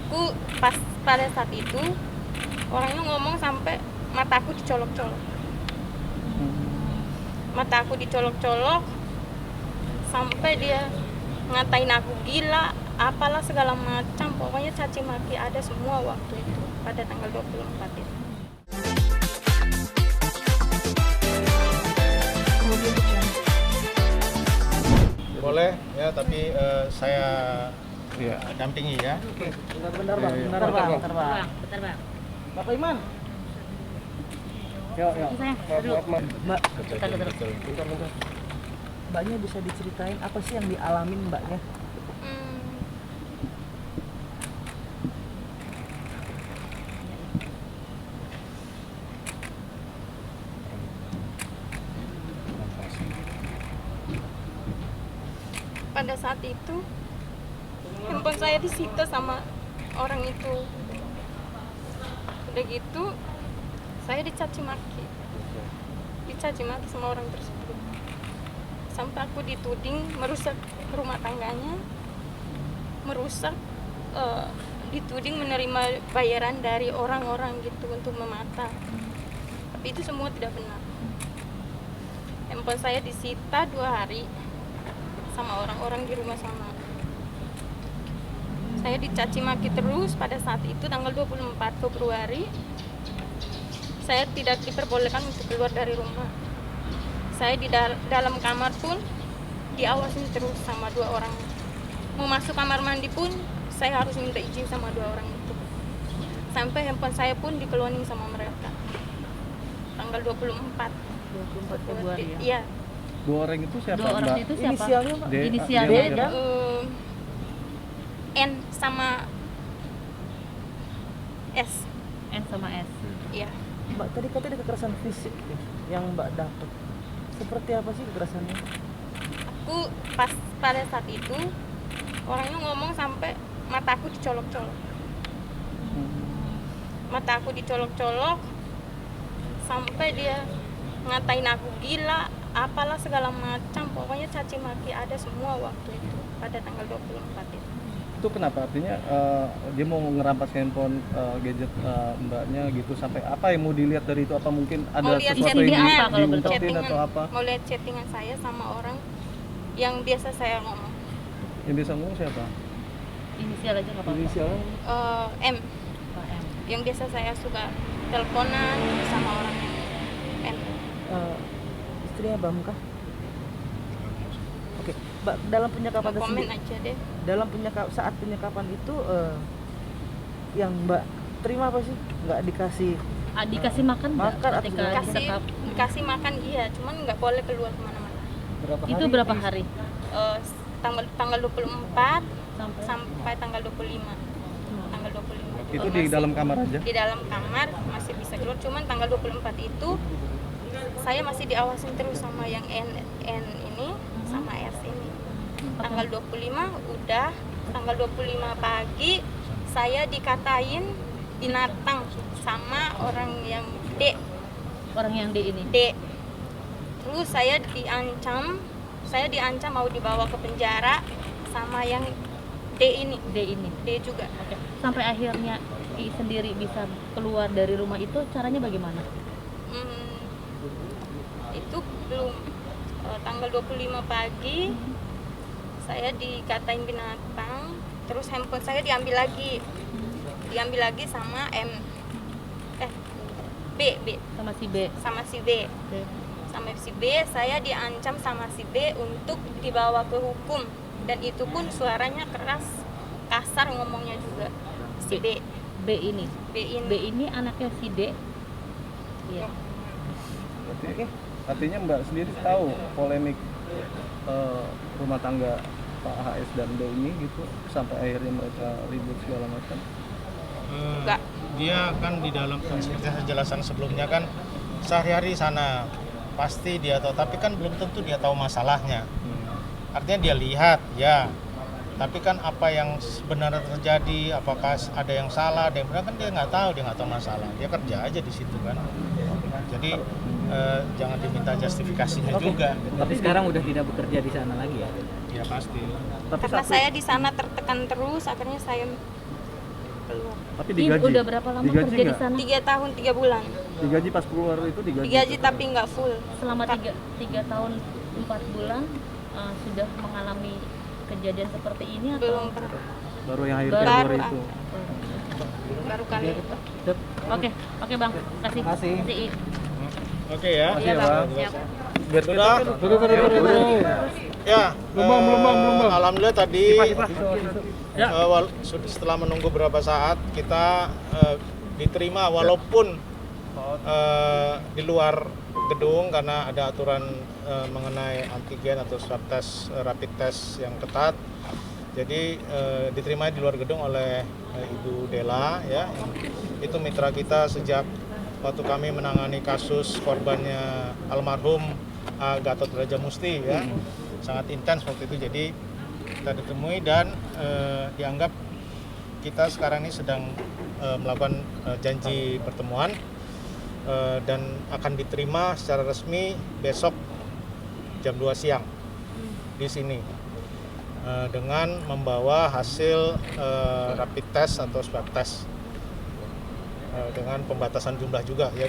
Aku pas pada saat itu orangnya ngomong sampai mataku dicolok-colok. Mata aku dicolok-colok sampai dia ngatain aku gila, apalah segala macam. Pokoknya caci maki ada semua waktu itu pada tanggal 24 itu. Boleh ya, tapi saya dampingi ya. Bentar bang. Bapak Iman. Yuk. Mbak, bentar. Mbaknya bisa diceritain apa sih yang dialamin mbaknya? Pada saat itu handphone saya disita sama orang itu. Udah gitu saya dicaci maki sama orang tersebut, sampai aku dituding merusak rumah tangganya, dituding menerima bayaran dari orang-orang gitu untuk memata, tapi itu semua tidak benar. Handphone saya disita 2 hari sama orang-orang di rumah sana. Saya dicaci maki terus. Pada saat itu tanggal 24 Februari saya tidak diperbolehkan untuk keluar dari rumah. Saya di dalam kamar pun diawasin terus sama 2 orang. Mau masuk kamar mandi pun saya harus minta izin sama 2 orang itu. Sampai handphone saya pun dikeluarin sama mereka. Tanggal 24 Februari ya? Iya. 2 orang itu siapa? 2 orang Mbak? itu siapa? Inisialnya Mbak? Inisialnya D, itu N sama S. N sama S. Iya. Mbak tadi katanya ada kekerasan fisik ya, yang mbak dapat. Seperti apa sih kekerasannya? Aku pas pada saat itu orangnya ngomong sampai mataku dicolok-colok. Mataku dicolok-colok sampai dia ngatain aku gila, apalah segala macam. Pokoknya caci maki ada semua waktu itu pada tanggal 24 itu. Itu kenapa? Artinya dia mau ngerampas handphone gadget mbaknya gitu, sampai apa yang mau dilihat dari itu? Apa mungkin ada Mau lihat sesuatu yang chattingan apa kalau diungkapin atau apa? Mau lihat chattingan saya sama orang yang biasa saya ngomong. Yang biasa ngomong siapa? Inisial aja nggak apa-apa. Inisialnya M, Pak M. yang biasa saya suka teleponan sama orang yang M. istrinya Bam kah? Oke, Mbak, dalam penyekapan Mau komen tersebut, aja deh. dalam saat penyekapan itu yang Mbak terima apa sih? Nggak dikasih Dikasih makan nggak Makan atau ketika nggak? disekap? Dikasih makan iya, cuman nggak boleh keluar kemana-mana. Itu berapa hari? Tanggal 24 Sampai sampai tanggal 25. Tanggal 25. Itu di dalam kamar aja? Di dalam kamar masih bisa keluar, cuman tanggal 24 itu saya masih diawasin terus sama yang N ini sama S ini. Tanggal 25 udah, tanggal 25 pagi saya dikatain binatang sama orang yang D. orang yang D ini. D. Terus saya diancam mau dibawa ke penjara sama yang D ini. D ini. D juga. Oke. Sampai akhirnya I sendiri bisa keluar dari rumah itu caranya bagaimana? Itu belum tanggal 25 pagi saya dikatain binatang, terus handphone saya diambil lagi sama B Sama si B. sama si B. Sama si B saya diancam sama si B untuk dibawa ke hukum, dan itu pun suaranya keras, kasar ngomongnya juga si B. B ini. B ini anaknya si D. Iya. Artinya Mbak sendiri tahu polemik rumah tangga Pak HS dan D ini gitu, sampai akhirnya mereka ribut segala macam? Enggak. Dia kan di dalam, seperti saya jelaskan sebelumnya kan, sehari-hari sana pasti dia tahu, tapi kan belum tentu dia tahu masalahnya. Artinya dia lihat ya, tapi kan apa yang sebenarnya terjadi, apakah ada yang salah, ada yang benar, kan dia nggak tahu masalah. Dia kerja aja di situ kan. Jadi jangan diminta justifikasinya juga. Tapi sekarang udah tidak bekerja di sana lagi ya? Ya pasti. Tapi Karena saya di sana tertekan terus, akhirnya saya keluar. Tapi Ini digaji. udah berapa lama Digaji kerja di nggak? sana? 3 tahun 3 bulan. Digaji pas keluar itu digaji. Digaji tapi nggak full. Selama 3 tahun 4 bulan sudah mengalami kejadian seperti ini atau Belum pernah. Baru yang akhir Baru, Februari ah. itu. Baru kali itu. Oke, oke Bang. Kasih. Kasih. Kasih. Oke ya. Makasih ya, Bang. Siap. Sudah. Ya. Belum. Alhamdulillah tadi Ya. setelah menunggu beberapa saat kita diterima walaupun di luar gedung karena ada aturan mengenai antigen atau swab test rapid test yang ketat. Jadi diterima di luar gedung oleh Ibu Dela ya. Itu mitra kita sejak waktu kami menangani kasus korbannya almarhum Gatot Brajamusti ya. Sangat intens waktu itu, jadi kita ditemui dan dianggap kita sekarang ini sedang melakukan janji pertemuan dan akan diterima secara resmi besok jam 2 siang di sini dengan membawa hasil rapid test atau swab test dengan pembatasan jumlah juga ya.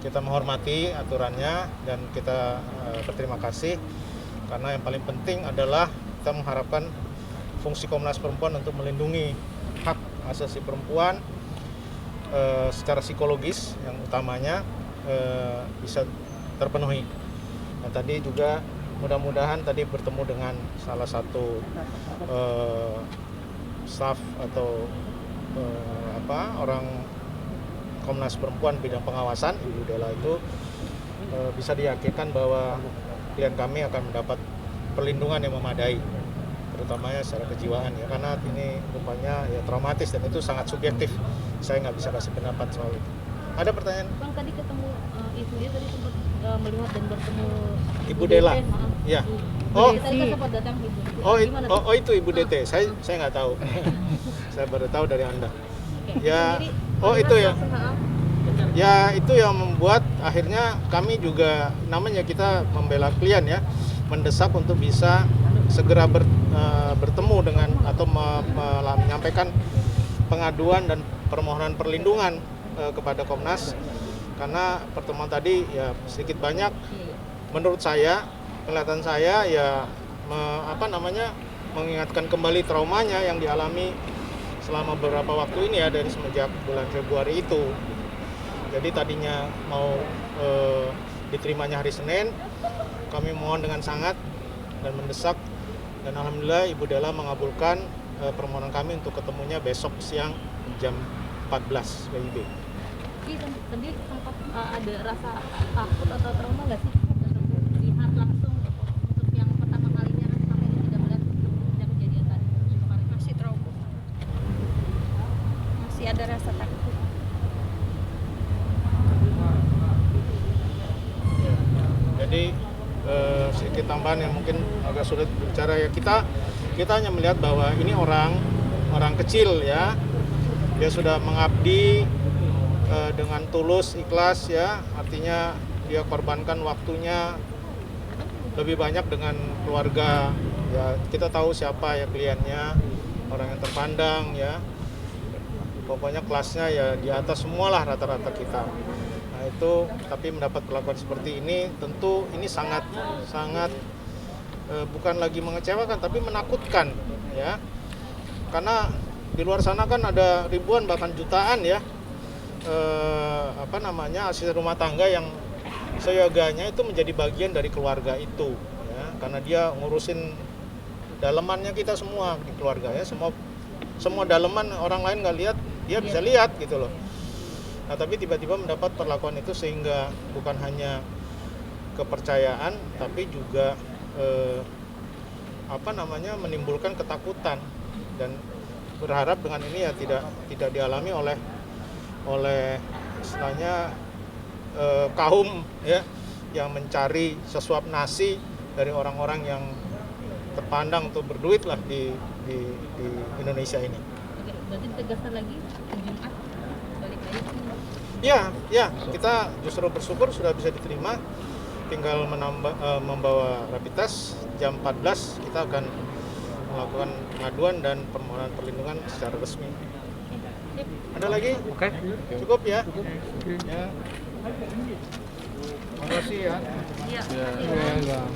Kita menghormati aturannya dan kita berterima kasih karena yang paling penting adalah kita mengharapkan fungsi Komnas Perempuan untuk melindungi hak asasi perempuan secara psikologis yang utamanya bisa terpenuhi. Nah, tadi juga mudah-mudahan tadi bertemu dengan salah satu staf atau orang Komnas Perempuan bidang pengawasan, Ibu Dela itu bisa diyakinkan bahwa klien kami akan mendapat perlindungan yang memadai, terutamanya secara kejiwaan ya, karena ini rupanya ya traumatis dan itu sangat subjektif. Saya nggak bisa kasih pendapat soal itu. Ada pertanyaan? Bang tadi ketemu ibu dia tadi sempat melihat dan bertemu Ibu Dela? DT, maaf. Ya. Ibu Oh, Desi. Tadi kan sempat datang ibu. Gimana tuh? oh itu Ibu DT. Saya nggak tahu. Saya baru tahu dari Anda. Oke. Ya. Sendiri, Oh itu ya. maaf. Ya itu yang membuat akhirnya kami juga namanya kita membela klien ya, mendesak untuk bisa segera bertemu dengan atau menyampaikan pengaduan dan permohonan perlindungan kepada Komnas karena pertemuan tadi ya sedikit banyak menurut saya, kelihatan saya ya mengingatkan kembali traumanya yang dialami selama beberapa waktu ini ya, dari semenjak bulan Februari itu. Jadi tadinya mau diterimanya hari Senin, kami mohon dengan sangat dan mendesak, dan alhamdulillah Ibu Dela mengabulkan permohonan kami untuk ketemunya besok siang jam 14 WIB. Tadi sempat ada rasa takut atau trauma nggak sih lihat langsung untuk yang pertama kalinya kan sampai ini tidak melihat yang kejadian tadi kemarin? Masih trauma. Masih ada rasa takut. Jadi sedikit tambahan yang mungkin agak sulit bicara ya, kita hanya melihat bahwa ini orang kecil ya, dia sudah mengabdi dengan tulus ikhlas ya, artinya dia korbankan waktunya lebih banyak dengan keluarga ya. Kita tahu siapa ya kliennya, orang yang terpandang ya, pokoknya kelasnya ya di atas semualah rata-rata kita. Nah itu, tapi mendapat perlakuan seperti ini tentu ini sangat bukan lagi mengecewakan tapi menakutkan ya, karena di luar sana kan ada ribuan bahkan jutaan ya asisten rumah tangga yang seyoganya itu menjadi bagian dari keluarga itu ya, karena dia ngurusin dalemannya kita semua di keluarga ya, semua daleman orang lain nggak lihat, dia bisa lihat gitu loh. Nah, tapi tiba-tiba mendapat perlakuan itu sehingga bukan hanya kepercayaan tapi juga menimbulkan ketakutan, dan berharap dengan ini ya tidak dialami oleh istilahnya kaum ya yang mencari sesuap nasi dari orang-orang yang terpandang untuk berduit lah di Indonesia ini. Oke, berarti ditegaskan lagi Jumat balik lagi kan? Ya, kita justru bersyukur sudah bisa diterima, tinggal membawa rapid test jam 14 kita akan melakukan pengaduan dan permohonan perlindungan secara resmi. Ada lagi? Oke. Cukup ya? Ya. Terima kasih ya. Iya. Ya. Enggak.